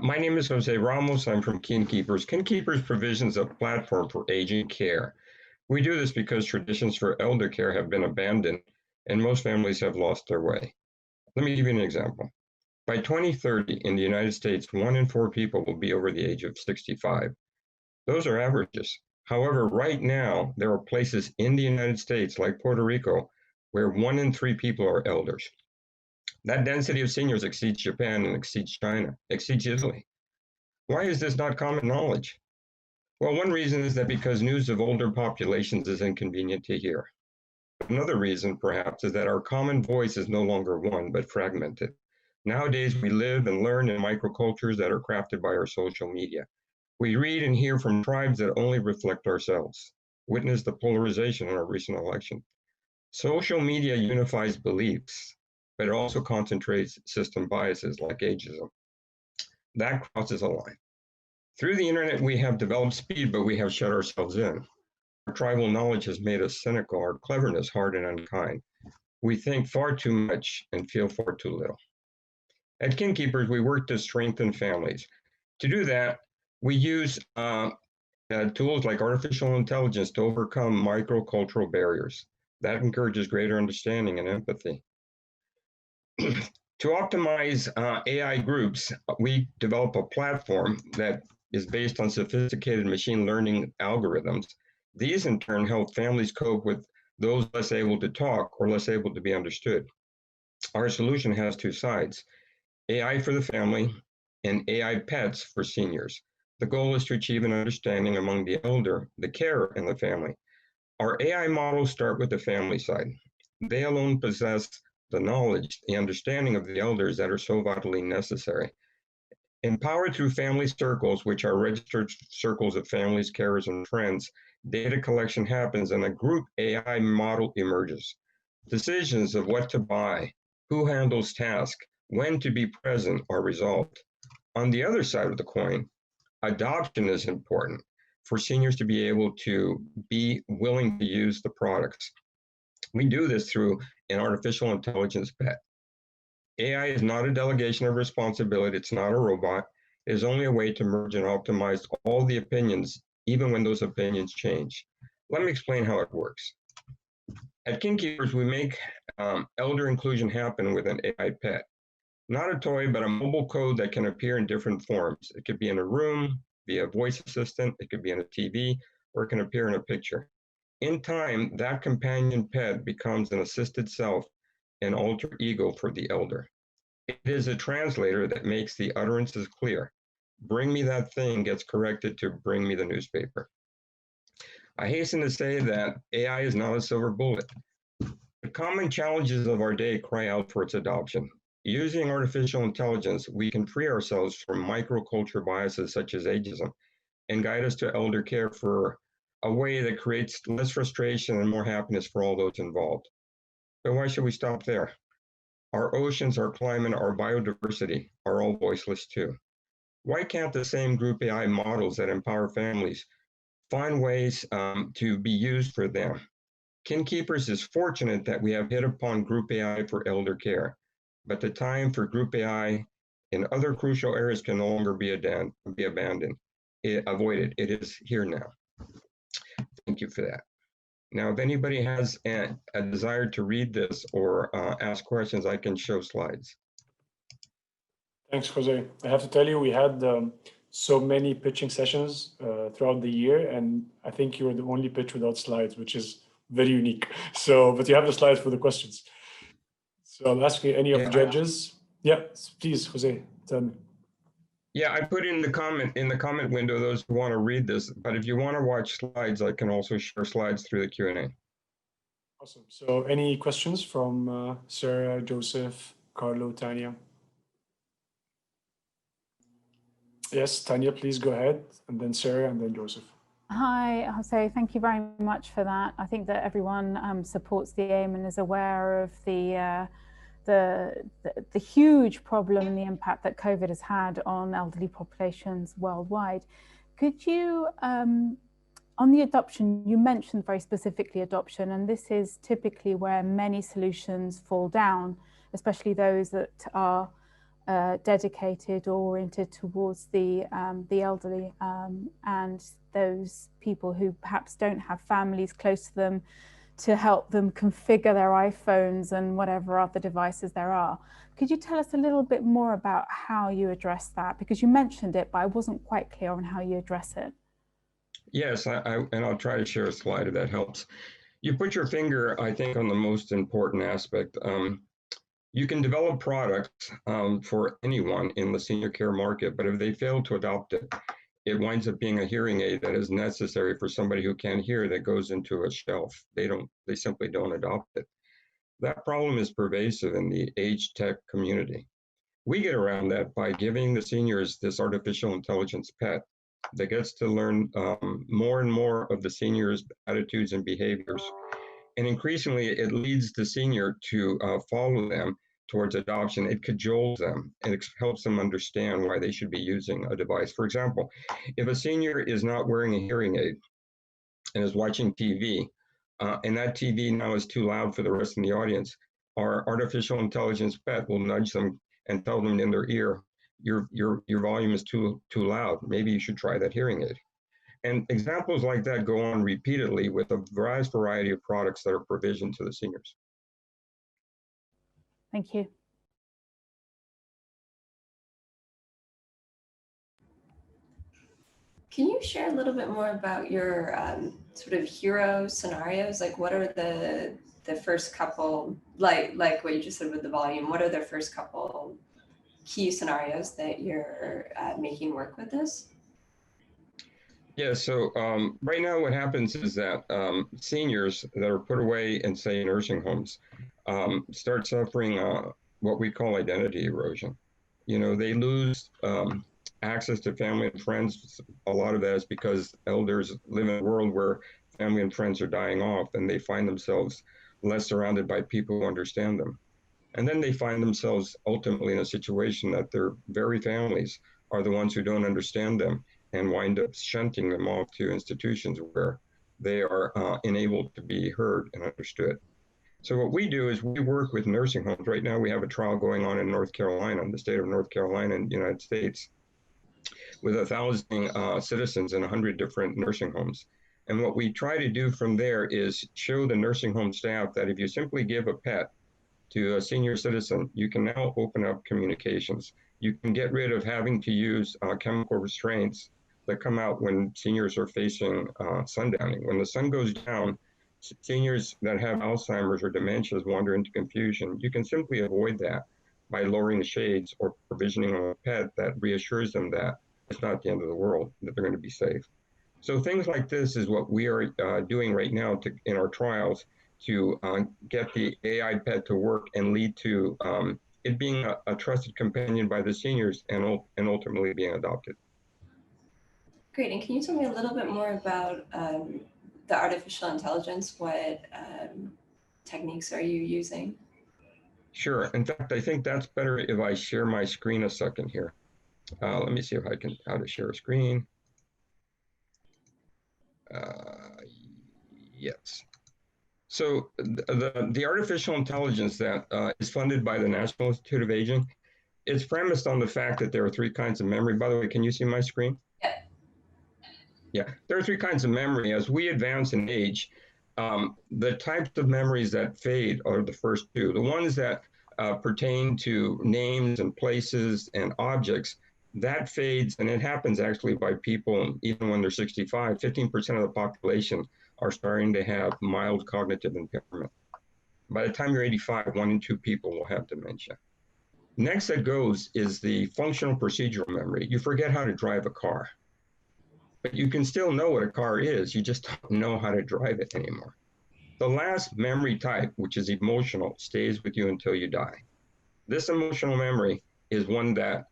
My name is Jose Ramos. I'm from Kin-Keepers. Kin-Keepers provisions a platform for aging care. We do this because traditions for elder care have been abandoned and most families have lost their way. Let me give you an example. By 2030 in the United States, 1 in 4 people will be over the age of 65. Those are averages. However, right now, there are places in the United States, like Puerto Rico, where 1 in 3 people are elders. That density of seniors exceeds Japan and exceeds China, exceeds Italy. Why is this not common knowledge? Well, one reason is that because news of older populations is inconvenient to hear. Another reason, perhaps, is that our common voice is no longer one, but fragmented. Nowadays, we live and learn in microcultures that are crafted by our social media. We read and hear from tribes that only reflect ourselves. Witness the polarization in our recent election. Social media unifies beliefs, but it also concentrates system biases like ageism. That crosses a line. Through the internet, we have developed speed, but we have shut ourselves in. Our tribal knowledge has made us cynical, our cleverness hard and unkind. We think far too much and feel far too little. At Kin-Keepers, we work to strengthen families. To do that, we use tools like artificial intelligence to overcome microcultural barriers. That encourages greater understanding and empathy. To optimize AI groups, we develop a platform that is based on sophisticated machine learning algorithms. These in turn help families cope with those less able to talk or less able to be understood. Our solution has 2 sides, AI for the family and AI pets for seniors. The goal is to achieve an understanding among the elder, the carer, and the family. Our AI models start with the family side. They alone possess the knowledge, the understanding of the elders that are so vitally necessary. Empowered through family circles, which are registered circles of families, carers, and friends, data collection happens and a group AI model emerges. Decisions of what to buy, who handles tasks, when to be present are resolved. On the other side of the coin, adoption is important for seniors to be able to be willing to use the products. We do this through an artificial intelligence pet. AI is not a delegation of responsibility. It's not a robot. It is only a way to merge and optimize all the opinions, even when those opinions change. Let me explain how it works. At Kin-Keepers, we make elder inclusion happen with an AI pet. Not a toy, but a mobile code that can appear in different forms. It could be in a room, via voice assistant, it could be on a TV, or it can appear in a picture. In time, that companion pet becomes an assisted self, an alter ego for the elder. It is a translator that makes the utterances clear. Bring me that thing gets corrected to bring me the newspaper. I hasten to say that AI is not a silver bullet. The common challenges of our day cry out for its adoption. Using artificial intelligence, we can free ourselves from microculture biases such as ageism and guide us to elder care for a way that creates less frustration and more happiness for all those involved. But why should we stop there? Our oceans, our climate, our biodiversity are all voiceless too. Why can't the same group AI models that empower families find ways to be used for them? Kin-Keepers is fortunate that we have hit upon group AI for elder care, but the time for group AI in other crucial areas can no longer be abandoned, avoided. It is here now. Thank you for that. Now, if anybody has a desire to read this or ask questions, I can show slides. Thanks, Jose. I have to tell you, we had so many pitching sessions throughout the year, and I think you were the only pitch without slides, which is very unique. So, but you have the slides for the questions. So I'll ask you any of the judges. Yeah, please, Jose, tell me. Yeah, I put in the comment window those who want to read this, but if you want to watch slides, I can also share slides through the Q&A. Awesome. So any questions from Sarah, Joseph, Carlo, Tanya? Yes, Tanya, please go ahead, and then Sarah, and then Joseph. Hi, Jose, thank you very much for that. I think that everyone supports the aim and is aware of the huge problem and the impact that COVID has had on elderly populations worldwide. Could you, on the adoption, you mentioned very specifically adoption, and this is typically where many solutions fall down, especially those that are dedicated or oriented towards the elderly and those people who perhaps don't have families close to them to help them configure their iPhones and whatever other devices there are. Could you tell us a little bit more about how you address that? Because you mentioned it, but I wasn't quite clear on how you address it. Yes, and I'll try to share a slide if that helps. You put your finger, I think, on the most important aspect. You can develop products for anyone in the senior care market, but if they fail to adopt it, it winds up being a hearing aid that is necessary for somebody who can't hear that goes into a shelf. They simply don't adopt it. That problem is pervasive in the age tech community. We get around that by giving the seniors this artificial intelligence pet that gets to learn more and more of the seniors' attitudes and behaviors. And increasingly, it leads the senior to follow them towards adoption. It cajoles them and it helps them understand why they should be using a device. For example, if a senior is not wearing a hearing aid and is watching TV, and that TV now is too loud for the rest of the audience, our artificial intelligence pet will nudge them and tell them in their ear, your volume is too loud. Maybe you should try that hearing aid. And examples like that go on repeatedly with a vast variety of products that are provisioned to the seniors. Thank you. Can you share a little bit more about your sort of hero scenarios? Like, what are the first couple, like what you just said with the volume, what are the first couple key scenarios that you're making work with this? Yeah, so right now what happens is that seniors that are put away in, say, nursing homes start suffering what we call identity erosion. You know, they lose access to family and friends. A lot of that is because elders live in a world where family and friends are dying off, and they find themselves less surrounded by people who understand them. And then they find themselves ultimately in a situation that their very families are the ones who don't understand them and wind up shunting them off to institutions where they are unable to be heard and understood. So what we do is we work with nursing homes. Right now we have a trial going on in North Carolina, in the state of North Carolina in the United States, with 1,000 citizens in 100 different nursing homes. And what we try to do from there is show the nursing home staff that if you simply give a pet to a senior citizen, you can now open up communications. You can get rid of having to use chemical restraints that come out when seniors are facing sundowning. When the sun goes down, seniors that have Alzheimer's or dementias wander into confusion. You can simply avoid that by lowering the shades or provisioning a pet that reassures them that it's not the end of the world, that they're going to be safe. So things like this is what we are doing right now in our trials to get the AI pet to work and lead to it being a trusted companion by the seniors and ultimately being adopted. Great, and can you tell me a little bit more about the artificial intelligence? What techniques are you using? Sure. In fact, I think that's better if I share my screen a second here. Let me see if I can, how to share a screen. Yes. So the artificial intelligence that is funded by the National Institute of Aging, it's premised on the fact that there are three kinds of memory. By the way, can you see my screen? Yeah. Yeah, there are three kinds of memory. As we advance in age, the types of memories that fade are the first two. The ones that pertain to names and places and objects, that fades, and it happens actually by people even when they're 65. 15% of the population are starting to have mild cognitive impairment. By the time you're 85, 1 in 2 people will have dementia. Next that goes is the functional procedural memory. You forget how to drive a car, but you can still know what a car is. You just don't know how to drive it anymore. The last memory type, which is emotional, stays with you until you die. This emotional memory is one that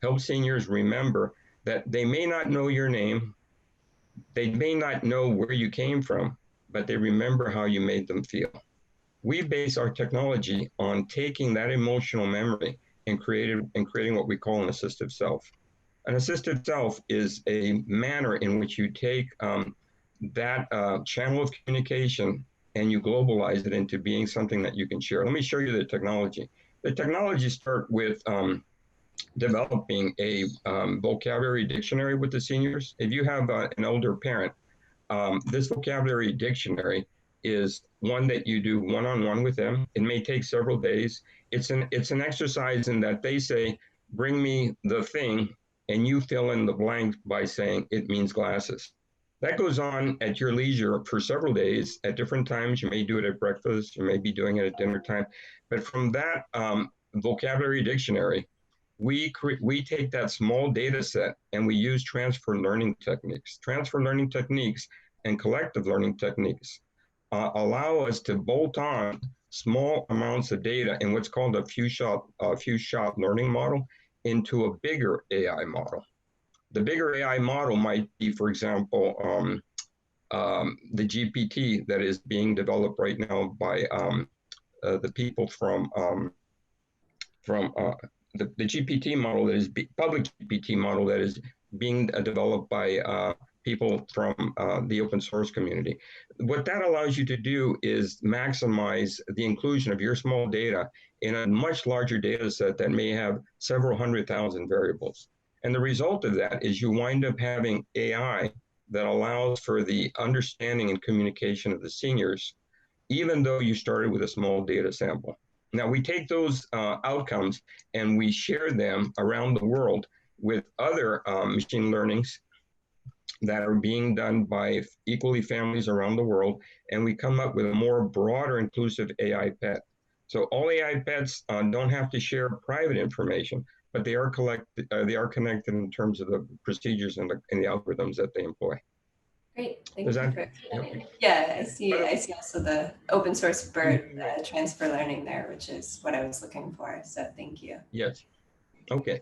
helps seniors remember that they may not know your name, they may not know where you came from, but they remember how you made them feel. We base our technology on taking that emotional memory and creating what we call an assistive self. An assistive self is a manner in which you take that channel of communication and you globalize it into being something that you can share. Let me show you the technology. The technology starts with developing a vocabulary dictionary with the seniors. If you have an older parent, this vocabulary dictionary is one that you do one-on-one with them. It may take several days. It's an exercise in that they say, bring me the thing, and you fill in the blank by saying it means glasses. That goes on at your leisure for several days at different times. You may do it at breakfast, you may be doing it at dinner time. But from that vocabulary dictionary, we take that small data set and we use transfer learning techniques. Transfer learning techniques and collective learning techniques allow us to bolt on small amounts of data in what's called a few shot learning model into a bigger AI model. The bigger AI model might be, for example, the GPT that is being developed right now by the people from the GPT model that is public GPT model that is being developed by people from the open source community. What that allows you to do is maximize the inclusion of your small data in a much larger data set that may have several 100,000 variables. And the result of that is you wind up having AI that allows for the understanding and communication of the seniors, even though you started with a small data sample. Now we take those outcomes and we share them around the world with other machine learnings that are being done by equally families around the world, and we come up with a more broader inclusive AI pet. So all AI pets don't have to share private information, but they are connected in terms of the procedures and the algorithms that they employ. Great, thank you for explaining. Okay. Yeah, I see also the open source BERT transfer learning there, which is what I was looking for. So thank you. Yes. Okay.